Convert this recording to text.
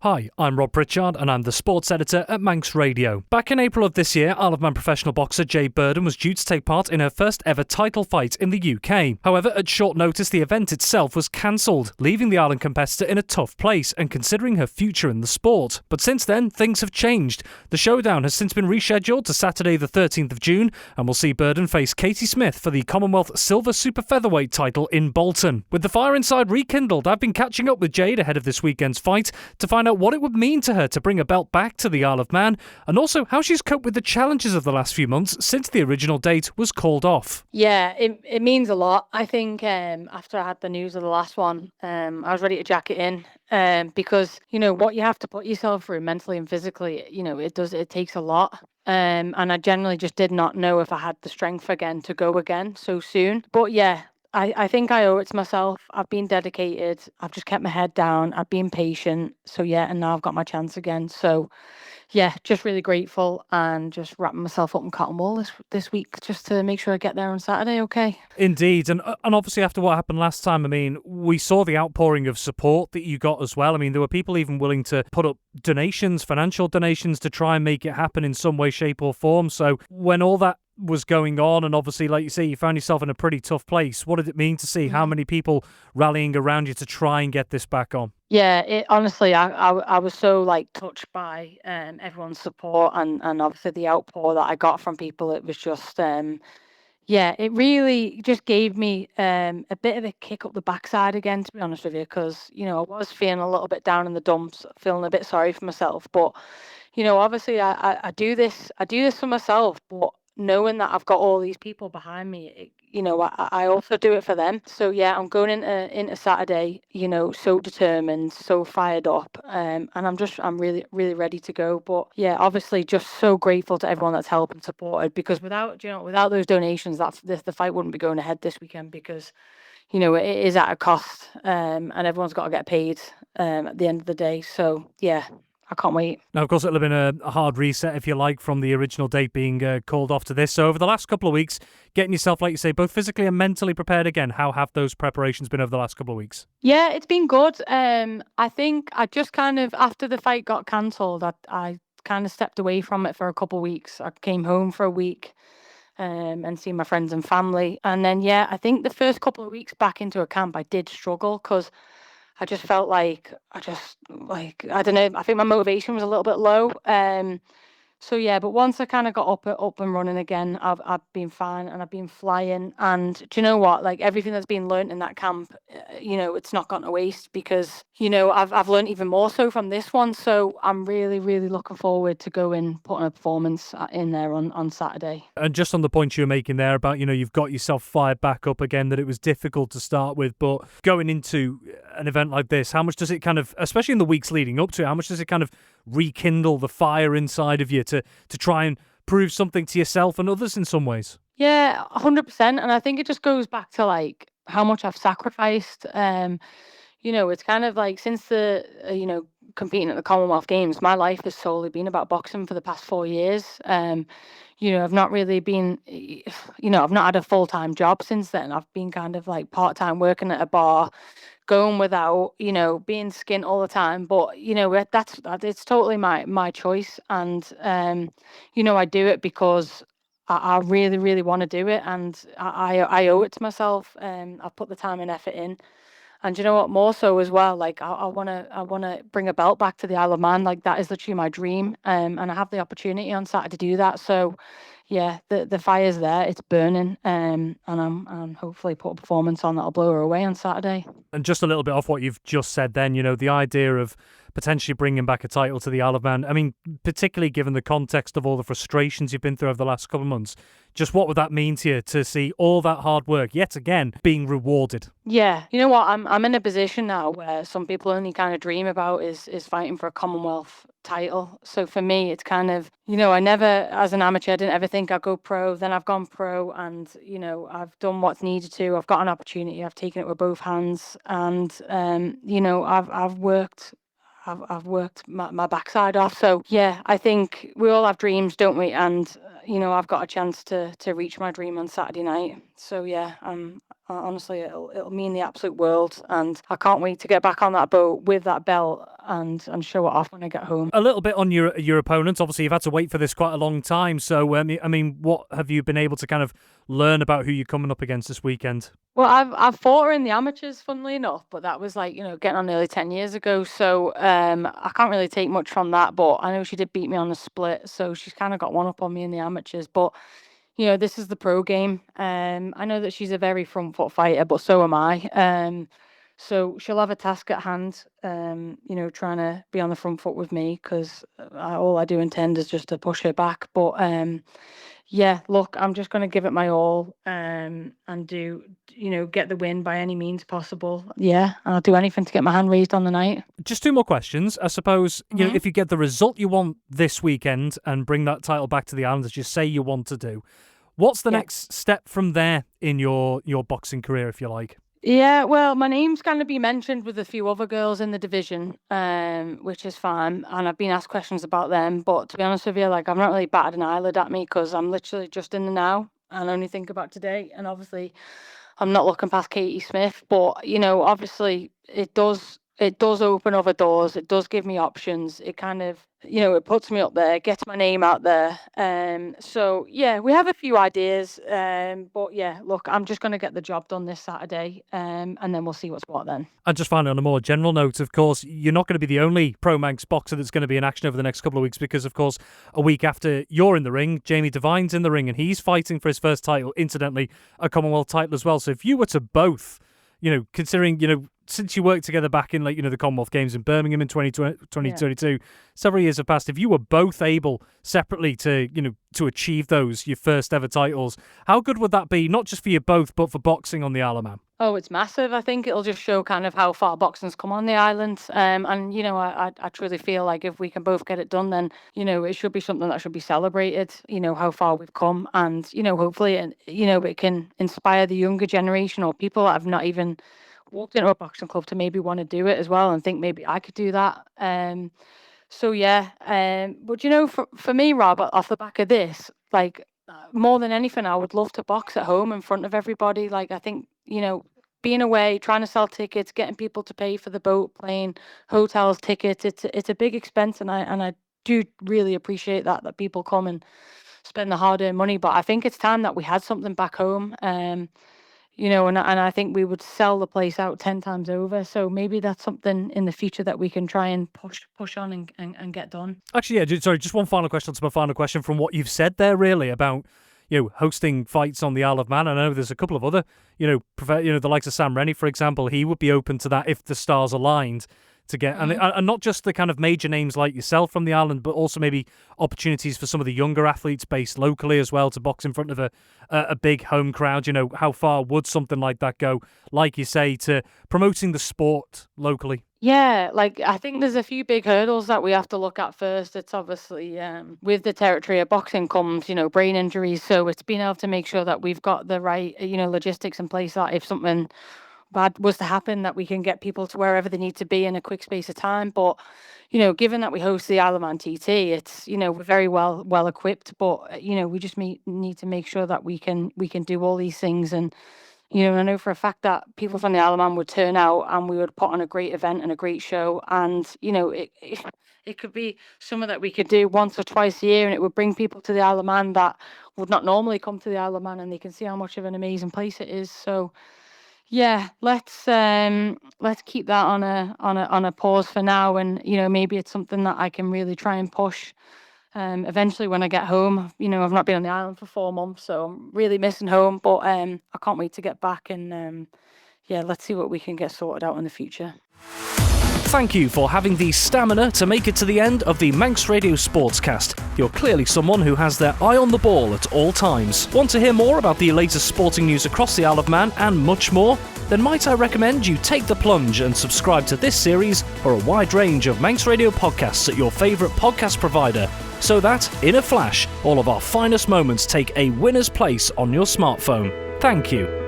Hi, I'm Rob Pritchard and I'm the sports editor at Manx Radio. Back in April of this year, Isle of Man professional boxer Jade Burden was due to take part in her first ever title fight in the UK. However, at short notice, the event itself was cancelled, leaving the Ireland competitor in a tough place and considering her future in the sport. But since then, things have changed. The showdown has since been rescheduled to Saturday the 13th of June and will see Burden face Katie Smith for the Commonwealth Silver Super Featherweight title in Bolton. With the fire inside rekindled, I've been catching up with Jade ahead of this weekend's fight to find out what it would mean to her to bring a belt back to the Isle of Man, and also how she's coped with the challenges of the last few months since the original date was called off. Yeah, it means a lot. I think after I had the news of the last one, I was ready to jack it in because, what you have to put yourself through mentally and physically, it takes a lot. And I generally just did not know if I had the strength again to go again so soon. But yeah, I think I owe it to myself. I've been dedicated. I've just kept my head down. I've been patient. So yeah, and now I've got my chance again. So yeah, just really grateful and just wrapping myself up in cotton wool this week just to make sure I get there on Saturday, okay? Indeed, and obviously after what happened last time, we saw the outpouring of support that you got as well. There were people even willing to put up donations, financial donations, to try and make it happen in some way, shape or form. So when all that was going on, and obviously, like you say, you found yourself in a pretty tough place, what did it mean to see how many people rallying around you to try and get this back on? Yeah, honestly, I was so touched by everyone's support and obviously the outpour that I got from people. It was just yeah, it really just gave me a bit of a kick up the backside again, to be honest with you, because I was feeling a little bit down in the dumps, feeling a bit sorry for myself. But obviously, I do this for myself, but knowing that I've got all these people behind me, I also do it for them. So yeah, I'm going into Saturday, so determined, so fired up, and I'm really, really ready to go. But yeah, obviously, just so grateful to everyone that's helped and supported, because without those donations, the fight wouldn't be going ahead this weekend, because it is at a cost, and everyone's got to get paid at the end of the day. So yeah, I can't wait. Now, of course, it'll have been a hard reset, if you like, from the original date being called off to this. So over the last couple of weeks, getting yourself, like you say, both physically and mentally prepared again, how have those preparations been over the last couple of weeks? Yeah, it's been good. I think I just kind of, after the fight got cancelled, I kind of stepped away from it for a couple of weeks. I came home for a week and seen my friends and family. And then, yeah, I think the first couple of weeks back into a camp, I did struggle because I just felt I don't know, I think my motivation was a little bit low. So yeah, but once I kind of got up and running again, I've been fine and I've been flying. And do you know what? Everything that's been learnt in that camp, it's not gone to waste, because I've learnt even more so from this one. So I'm really, really looking forward to going putting a performance in there on Saturday. And just on the point you were making there about you've got yourself fired back up again, that it was difficult to start with, but going into an event like this, how much does it kind of, especially in the weeks leading up to it, how much does it kind of rekindle the fire inside of you to try and prove something to yourself and others in some ways? Yeah, 100%. And I think it just goes back to how much I've sacrificed. It's kind of since the competing at the Commonwealth Games, my life has solely been about boxing for the past 4 years. I've not really been, I've not had a full-time job since then. I've been kind of part-time working at a bar, going without, being skint all the time. But, it's totally my choice. And, I do it because I really, really want to do it. And I owe it to myself. I've put the time and effort in. And you know what? More so as well, I wanna bring a belt back to the Isle of Man. That is literally my dream. And I have the opportunity on Saturday to do that. So yeah, the fire's there, it's burning. And I'm hopefully put a performance on that'll blow her away on Saturday. And just a little bit off what you've just said then, the idea of potentially bringing back a title to the Isle of Man, particularly given the context of all the frustrations you've been through over the last couple of months, just what would that mean to you to see all that hard work yet again being rewarded? Yeah, you know what? I'm in a position now where some people only kind of dream about is fighting for a Commonwealth title. So for me, it's kind of, I never, as an amateur, I didn't ever think I'd go pro. Then I've gone pro, and I've done what's needed to. I've got an opportunity. I've taken it with both hands, and I've worked. I've worked my backside off. So yeah, I think we all have dreams, don't we? And I've got a chance to reach my dream on Saturday night. So yeah, I'm Honestly, it'll mean the absolute world, and I can't wait to get back on that boat with that belt and show it off when I get home. A little bit on your opponent. Obviously, you've had to wait for this quite a long time. So, I mean, what have you been able to kind of learn about who you're coming up against this weekend? Well, I've fought her in the amateurs, funnily enough, but that was like, getting on nearly 10 years ago. So I can't really take much from that, but I know she did beat me on the split, so she's kind of got one up on me in the amateurs. But this is the pro game. I know that she's a very front foot fighter, but so am I. So she'll have a task at hand, trying to be on the front foot with me, because all I do intend is just to push her back. But yeah, look, I'm just going to give it my all, and do, get the win by any means possible. Yeah, I'll do anything to get my hand raised on the night. Just two more questions. I suppose, if you get the result you want this weekend and bring that title back to the island, as you say you want to do, what's the next step from there in your boxing career, if you like? Yeah, well, my name's going to be mentioned with a few other girls in the division, which is fine. And I've been asked questions about them. But to be honest with you, like, I've not really batted an eyelid at me, because I'm literally just in the now and only think about today. And obviously, I'm not looking past Katie Smith. But, obviously, it does open other doors. It does give me options. It kind of, it puts me up there, gets my name out there. So yeah, we have a few ideas. But yeah, look, I'm just going to get the job done this Saturday, and then we'll see what's what then. And just finally, on a more general note, of course, you're not going to be the only pro Manx boxer that's going to be in action over the next couple of weeks, because, of course, a week after you're in the ring, Jamie Devine's in the ring, and he's fighting for his first title, incidentally, a Commonwealth title as well. So if you were to both, considering, since you worked together back in, the Commonwealth Games in Birmingham in 2022, several years have passed. If you were both able separately to achieve your first ever titles, how good would that be? Not just for you both, but for boxing on the Isle of Man? Oh, it's massive. I think it'll just show kind of how far boxing's come on the island. I truly feel like if we can both get it done, then, it should be something that should be celebrated, how far we've come. And, hopefully, it can inspire the younger generation or people that have not even walked into a boxing club to maybe want to do it as well and think maybe I could do that. So yeah. But for me, Rob, off the back of this, like, more than anything, I would love to box at home in front of everybody. Like, I think, being away, trying to sell tickets, getting people to pay for the boat, plane, hotels, tickets, it's a big expense, and I do really appreciate that people come and spend the hard-earned money. But I think it's time that we had something back home. And I think we would sell the place out 10 times over. So maybe that's something in the future that we can try and push on and get done. Actually, yeah, sorry, just one final question to my final question from what you've said there, really, about hosting fights on the Isle of Man. I know there's a couple of other, the likes of Sam Rennie, for example. He would be open to that if the stars aligned to get, and not just the kind of major names like yourself from the island, but also maybe opportunities for some of the younger athletes based locally as well to box in front of a big home crowd. How far would something like that go, like you say, to promoting the sport locally? Yeah, like, I think there's a few big hurdles that we have to look at first. It's obviously, with the territory of boxing comes, brain injuries. So it's being able to make sure that we've got the right, logistics in place, that if something bad was to happen, that we can get people to wherever they need to be in a quick space of time. But given that we host the Isle of Man TT, it's we're very well equipped, but we just need to make sure that we can do all these things. And I know for a fact that people from the Isle of Man would turn out, and we would put on a great event and a great show. And it could be something that we could do once or twice a year, and it would bring people to the Isle of Man that would not normally come to the Isle of Man, and they can see how much of an amazing place it is. So yeah, let's keep that on a pause for now, and maybe it's something that I can really try and push eventually when I get home. I've not been on the island for 4 months, so I'm really missing home, but I can't wait to get back, and let's see what we can get sorted out in the future. Thank you for having the stamina to make it to the end of the Manx Radio Sportscast. You're clearly someone who has their eye on the ball at all times. Want to hear more about the latest sporting news across the Isle of Man and much more? Then might I recommend you take the plunge and subscribe to this series or a wide range of Manx Radio podcasts at your favourite podcast provider, so that, in a flash, all of our finest moments take a winner's place on your smartphone. Thank you.